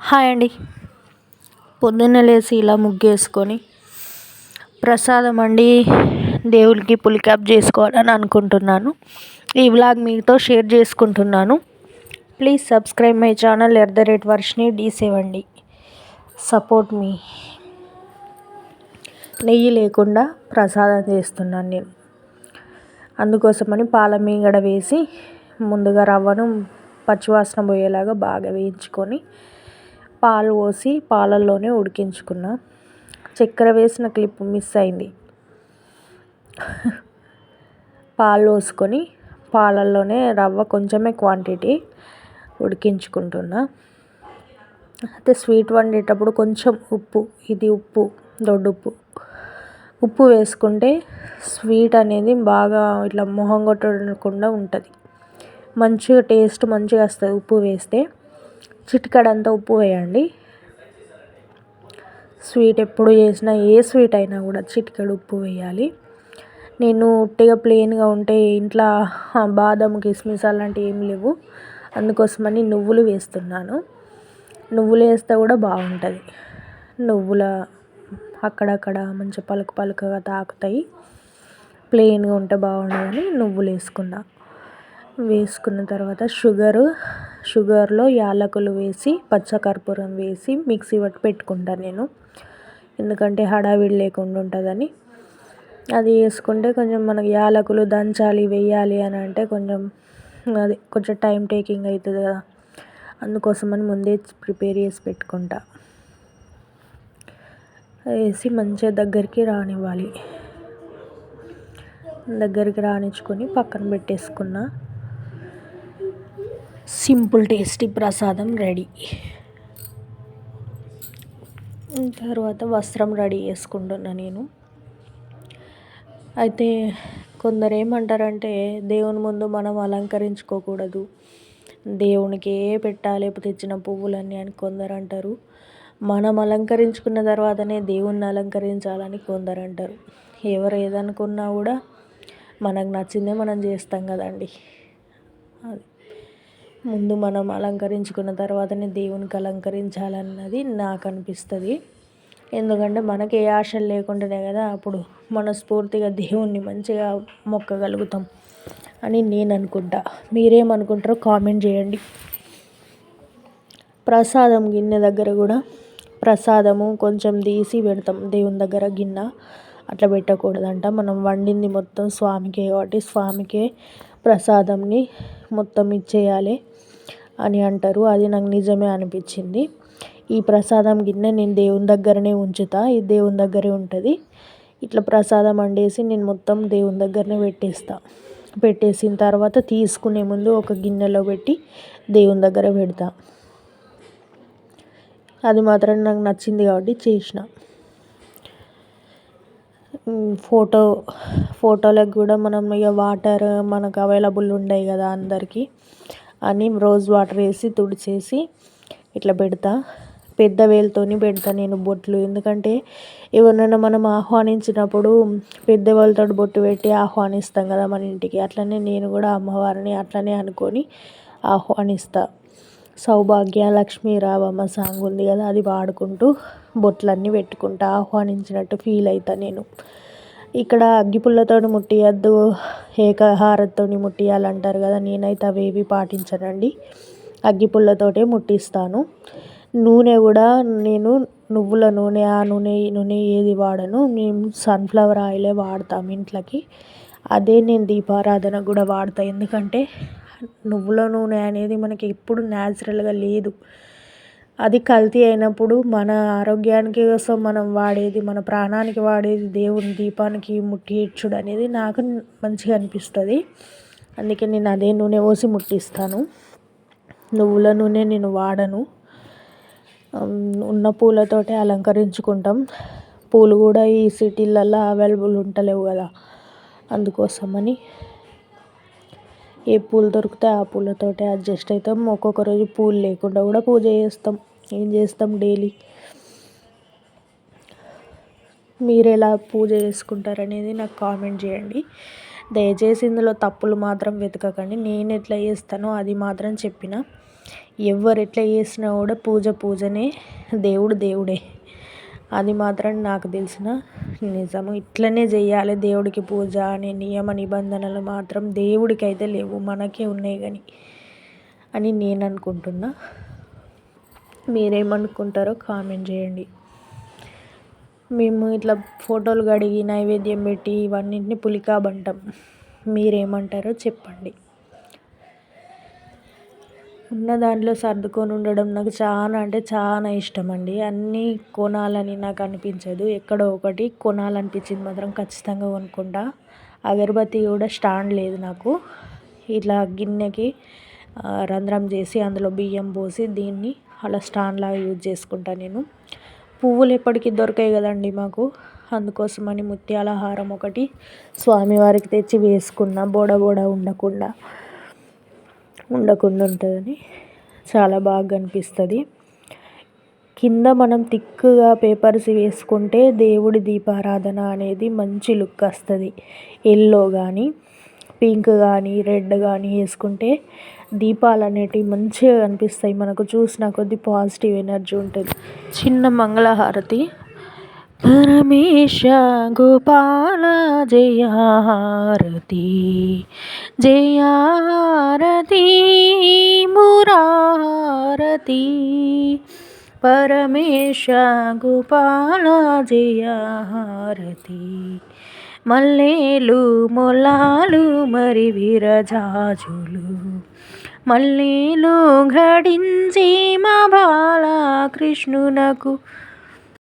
Hi అండి. పొద్దున్నే లేచి ఇలా ముగ్గేసుకొని ప్రసాదం అండి దేవుడికి పులికాప్ చేసుకోవాలని అనుకుంటున్నాను. ఈ వ్లాగ్ మీతో షేర్ చేసుకుంటున్నాను. ప్లీజ్ సబ్స్క్రైబ్ మై ఛానల్ @వర్షిని D7. సపోర్ట్ మీ. నెయ్యి లేకుండా ప్రసాదం చేస్తున్నాను నేను. అందుకోసమని పాల మీగడ వేసి ముందుగా రవ్వను పచ్చివాసన పోయేలాగా బాగా వేయించుకొని పాలు పోసి పాలల్లోనే ఉడికించుకున్నా. చక్కెర వేసిన క్లిప్ మిస్ అయింది. పాలు పోసుకొని పాలల్లోనే రవ్వ కొంచెమే క్వాంటిటీ ఉడికించుకుంటున్నా. అయితే స్వీట్ వండేటప్పుడు కొంచెం ఉప్పు, ఇది ఉప్పు ఉప్పు వేసుకుంటే స్వీట్ అనేది బాగా ఇట్లా మొహం కొట్టకుండా ఉంటుంది. మంచిగా టేస్ట్ మంచిగా వస్తుంది ఉప్పు వేస్తే. చిటికెడంత ఉప్పు వేయండి. స్వీట్ ఎప్పుడు చేసినా ఏ స్వీట్ అయినా కూడా చిటికెడు ఉప్పు వేయాలి. నేను ఉట్టిగా ప్లెయిన్గా ఉంటే ఇంట్లో బాదం కిస్మిస్ అలాంటివి ఏమి లేవు, అందుకోసమని నువ్వులు వేస్తున్నాను. నువ్వులు వేస్తే కూడా బాగుంటుంది. నువ్వుల అక్కడక్కడ మంచిగా పలుకుగా తాకుతాయి. ప్లెయిన్గా ఉంటే బాగుండదని నువ్వులు వేసుకున్న తర్వాత షుగర్లో యాలకులు వేసి పచ్చకర్పూరం వేసి మిక్సీ పట్టి పెట్టుకుంటాను నేను. ఎందుకంటే హడావిడి లేకుండా ఉంటుందని. అది వేసుకుంటే కొంచెం మనకి యాలకులు దంచాలి వేయాలి అని అంటే కొంచెం టైం టేకింగ్ అవుతుంది కదా, అందుకోసమని ముందే ప్రిపేర్ చేసి పెట్టుకుంటా. వేసి మంచిగా దగ్గరికి రానిచ్చుకొని పక్కన పెట్టేసుకున్నా. సింపుల్ టేస్టీ ప్రసాదం రెడీ. తర్వాత వస్త్రం రెడీ చేసుకుంటున్నా నేను. అయితే కొందరు ఏమంటారంటే దేవుని ముందు మనం అలంకరించుకోకూడదు, దేవునికే పెట్టాలి తెచ్చిన పువ్వులన్నీ అని కొందరు అంటారు. మనం అలంకరించుకున్న తర్వాతనే దేవుణ్ణి అలంకరించాలని కొందరు అంటారు. ఎవరు ఏదనుకున్నా కూడా మనకు నచ్చిందే మనం చేస్తాం కదండి. అది ముందు మనం అలంకరించుకున్న తర్వాతనే దేవునికి అలంకరించాలన్నది నాకు అనిపిస్తుంది. ఎందుకంటే మనకి ఏ ఆశలు లేకుండానే కదా అప్పుడు మనస్ఫూర్తిగా దేవుణ్ణి మంచిగా మొక్కగలుగుతాం అని నేను అనుకుంటా. మీరేమనుకుంటారో కామెంట్ చేయండి. ప్రసాదం గిన్నె దగ్గర కూడా ప్రసాదము కొంచెం తీసి పెడతాం దేవుని దగ్గర. గిన్నె అట్లా పెట్టకూడదంట. మనం వండింది మొత్తం స్వామికే కాబట్టి స్వామికే ప్రసాదంని మొత్తం ఇచ్చేయాలి అని అంటారు. అది నాకు నిజమే అనిపించింది. ఈ ప్రసాదం గిన్నె నేను దేవుని దగ్గరనే ఉంచుతా, ఇది దేవుని దగ్గరే ఉంటుంది. ఇట్లా ప్రసాదం వండేసి నేను మొత్తం దేవుని దగ్గరనే పెట్టేసిన తర్వాత తీసుకునే ముందు ఒక గిన్నెలో పెట్టి దేవుని దగ్గర పెడతా. అది మాత్రం నాకు నచ్చింది కాబట్టి చేసిన. ఫోటోలకు కూడా మనం ఇక వాటర్ మనకు అవైలబుల్ ఉండవు కదా అందరికీ అని రోజ్ వాటర్ వేసి తుడిచేసి ఇట్లా పెడతా. పెద్ద వేలుతోని పెడతా నేను బొట్లు. ఎందుకంటే ఎవరినైనా మనం ఆహ్వానించినప్పుడు పెద్ద వేలుతో బొట్టు పెట్టి ఆహ్వానిస్తాం కదా మన ఇంటికి. అట్లనే నేను కూడా అమ్మవారిని అట్లనే అనుకొని ఆహ్వానిస్తా. సౌభాగ్య లక్ష్మీ రావమ్మ సాంగ్ ఉంది కదా, అది పాడుకుంటూ బొట్లన్నీ పెట్టుకుంటా, ఆహ్వానించినట్టు ఫీల్ అవుతా నేను. ఇక్కడ అగ్గిపుల్లతో ముట్టియద్దు, ఏకహారతో ముట్టియాలంటారు కదా, నేనైతే అవేవి పాటించనండి. అగ్గిపుల్లతోటే ముట్టిస్తాను. నూనె కూడా నేను నువ్వుల నూనె, ఆ నూనె ఈ నూనె ఏది వాడను. మేము సన్ఫ్లవర్ ఆయిలే వాడతాం ఇంట్లోకి. అదే నేను దీపారాధన కూడా వాడతాను. ఎందుకంటే నువ్వుల నూనె అనేది మనకి ఎప్పుడు న్యాచురల్గా లేదు. అది కల్తీ అయినప్పుడు మన ఆరోగ్యానికి కోసం మనం వాడేది, మన ప్రాణానికి వాడేది దేవుని దీపానికి ముట్టించుడు అనేది నాకు మంచిగా అనిపిస్తుంది. అందుకే నేను అదే నూనె పోసి ముట్టిస్తాను. నువ్వుల నూనె నేను వాడను. ఉన్న పూలతోటే అలంకరించుకుంటాం. పూలు కూడా ఈ సిటీలల్లో అవైలబుల్ ఉంటలేవు కదా, అందుకోసమని ఏ పూలు దొరికితే ఆ పూలతోటే అడ్జస్ట్ అవుతాం. ఒక్కొక్క రోజు పూలు లేకుండా కూడా పూజ చేస్తాం. ఏం చేస్తాం డైలీ. మీరు ఎలా పూజ చేసుకుంటారనేది నాకు కామెంట్ చేయండి. దయచేసి ఇందులో తప్పులు మాత్రం వెతకకండి. నేను ఎట్లా చేస్తానో అది మాత్రం చెప్పిన. ఎవరు ఎట్లా చేసినా కూడా పూజ పూజనే, దేవుడు దేవుడే. అది మాత్రం నాకు తెలిసిన నిజము. ఇట్లనే చేయాలి దేవుడికి పూజ అనే నియమ నిబంధనలు మాత్రం దేవుడికి అయితే లేవు, మనకే ఉన్నాయి కానీ అని నేను అనుకుంటున్నా. మీరేమనుకుంటారో కామెంట్ చేయండి. మేము ఇట్లా ఫోటోలు కడిగి నైవేద్యం పెట్టి ఇవన్నింటిని పులికాబ్ అంటాం. మీరేమంటారో చెప్పండి. ఉన్న దాంట్లో సర్దుకొని ఉండడం నాకు చాలా అంటే చాలా ఇష్టం అండి. అన్నీ కొనాలని నాకు అనిపించదు, ఎక్కడో ఒకటి కొనాలనిపించింది మాత్రం ఖచ్చితంగా కొనుక్కుంటా. అగరబత్తి కూడా స్టాండ్ లేదు నాకు. ఇట్లా గిన్నెకి రంధ్రం చేసి అందులో బియ్యం పోసి దీన్ని అలా స్టాండ్ లాగా యూజ్ చేసుకుంటా నేను. పువ్వులు ఎప్పటికీ దొరకాయి కదండి మాకు, అందుకోసమని ముత్యాల హారం ఒకటి స్వామివారికి తెచ్చి వేసుకున్న, బోడ ఉండకుండా ఉంటుందని చాలా బాగా అనిపిస్తుంది. కింద మనం థిక్గా పేపర్స్ వేసుకుంటే దేవుడి దీపారాధన అనేది మంచి లుక్ వస్తుంది. ఎల్లో కానీ పింక్ కానీ రెడ్ కానీ వేసుకుంటే దీపాలు అనేటివి మంచిగా కనిపిస్తాయి. మనకు చూసిన కొద్ది పాజిటివ్ ఎనర్జీ ఉంటుంది. చిన్న మంగళహారతి. పరమేశ గోపాల జయారతి జయారతి మురారతి, పరమేశ గోపాల జయారతి. మల్లేలు మొలాలు మరి విరజాజులు, మల్లేలు ఘడించి మా బాల కృష్ణునకు